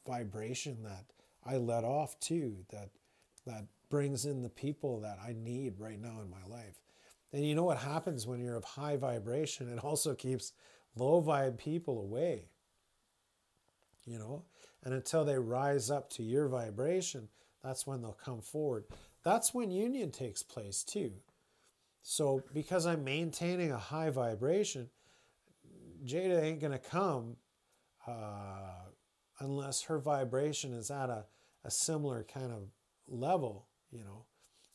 vibration that I let off too, that brings in the people that I need right now in my life. And you know what happens when you're of high vibration? It also keeps low vibe people away, you know, and until they rise up to your vibration, that's when they'll come forward. That's when union takes place too. So because I'm maintaining a high vibration, Jada ain't going to come unless her vibration is at a similar kind of level, you know.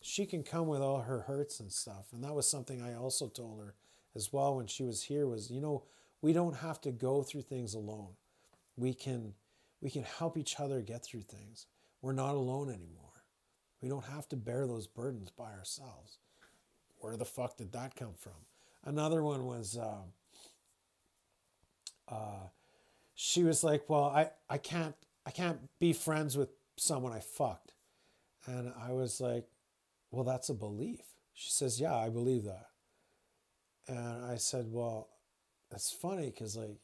She can come with all her hurts and stuff. And that was something I also told her as well when she was here was, you know, we don't have to go through things alone. We can help each other get through things. We're not alone anymore. We don't have to bear those burdens by ourselves. Where the fuck did that come from? Another one was, she was like, well, I can't be friends with someone I fucked. And I was like, well, that's a belief. She says, yeah, I believe that. And I said, well, that's funny because, like,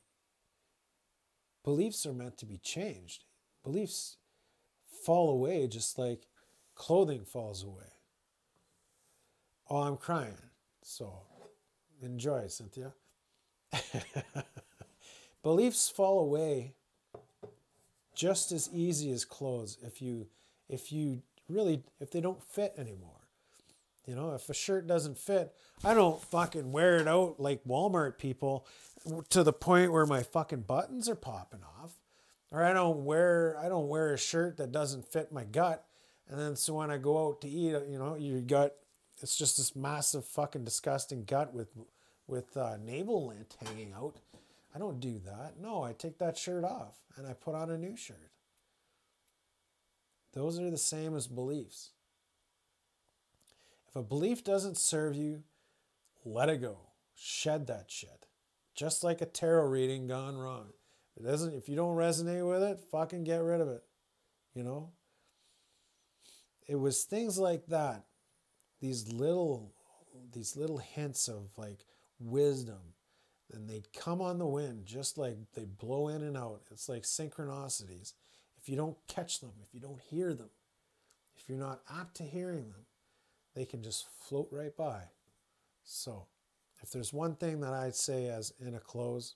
beliefs are meant to be changed. Beliefs fall away just like clothing falls away. Oh, I'm crying. So enjoy, Cynthia. Beliefs fall away just as easy as clothes if they don't fit anymore. You know, if a shirt doesn't fit, I don't fucking wear it out like Walmart people to the point where my fucking buttons are popping off. Or I don't wear a shirt that doesn't fit my gut. And then so when I go out to eat, you know, your gut, it's just this massive fucking disgusting gut with navel lint hanging out. I don't do that. No, I take that shirt off and I put on a new shirt. Those are the same as beliefs. If a belief doesn't serve you, let it go. Shed that shit. Just like a tarot reading gone wrong. If you don't resonate with it, fucking get rid of it. You know? It was things like that. These little hints of like wisdom. And they'd come on the wind, just like they blow in and out. It's like synchronicities. If you don't catch them, if you don't hear them, if you're not apt to hearing them, they can just float right by. So if there's one thing that I'd say as in a close,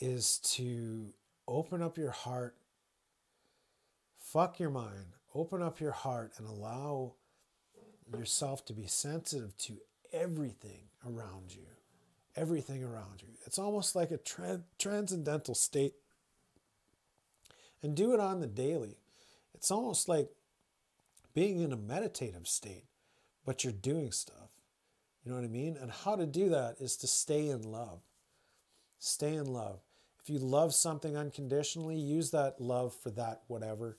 is to open up your heart, fuck your mind, open up your heart and allow yourself to be sensitive to everything around you. Everything around you. It's almost like a transcendental state. And do it on the daily. It's almost like being in a meditative state, but you're doing stuff. You know what I mean? And how to do that is to stay in love. Stay in love. If you love something unconditionally, use that love for that whatever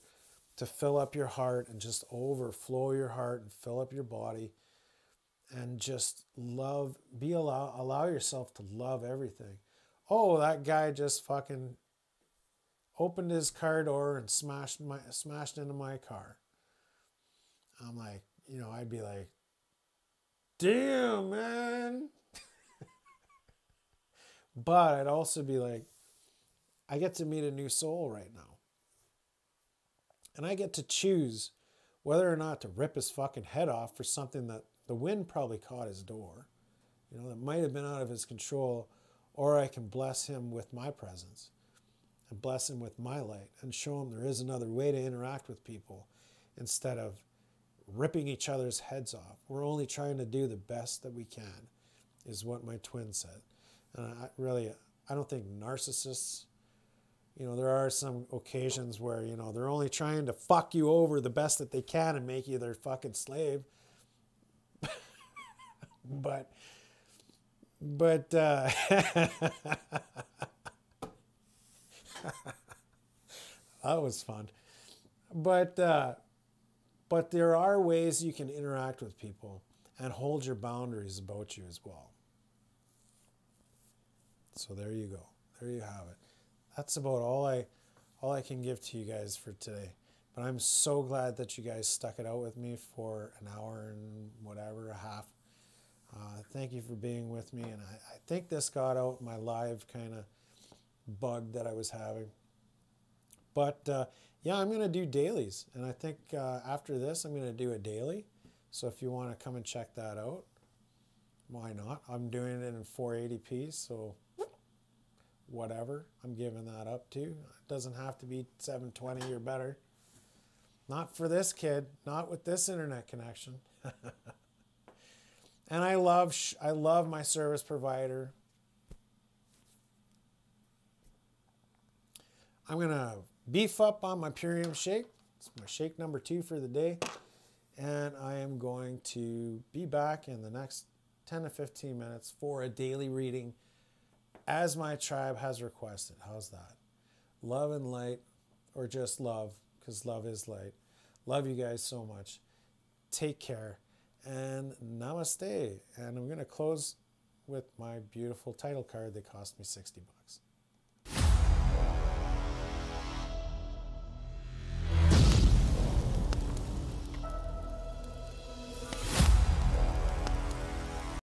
to fill up your heart and just overflow your heart and fill up your body and just love, allow yourself to love everything. Oh, that guy just fucking opened his car door and smashed into my car. I'm like, you know, I'd be like, damn, man. But I'd also be like, I get to meet a new soul right now. And I get to choose whether or not to rip his fucking head off for something that the wind probably caught his door. You know, that might have been out of his control. Or I can bless him with my presence. And bless him with my light. And show him there is another way to interact with people. Instead of ripping each other's heads off. We're only trying to do the best that we can. Is what my twin said. And I don't think narcissists, you know, there are some occasions where, you know, they're only trying to fuck you over the best that they can and make you their fucking slave. but that was fun. But there are ways you can interact with people and hold your boundaries about you as well. So there you go. There you have it. That's about all I can give to you guys for today. But I'm so glad that you guys stuck it out with me for an hour and whatever, a half. Thank you for being with me. And I think this got out my live kind of bug that I was having. But yeah, I'm going to do dailies. And I think after this, I'm going to do a daily. So if you want to come and check that out, why not? I'm doing it in 480p, so whatever. I'm giving that up too. It doesn't have to be 720 or better. Not for this kid. Not with this internet connection. And I love my service provider. I'm going to beef up on my Purium shake. It's my shake number 2 for the day. And I am going to be back in the next 10 to 15 minutes for a daily reading as my tribe has requested. How's that? Love and light, or just love, because love is light. Love you guys so much. Take care and namaste. And I'm going to close with my beautiful title card that cost me $60.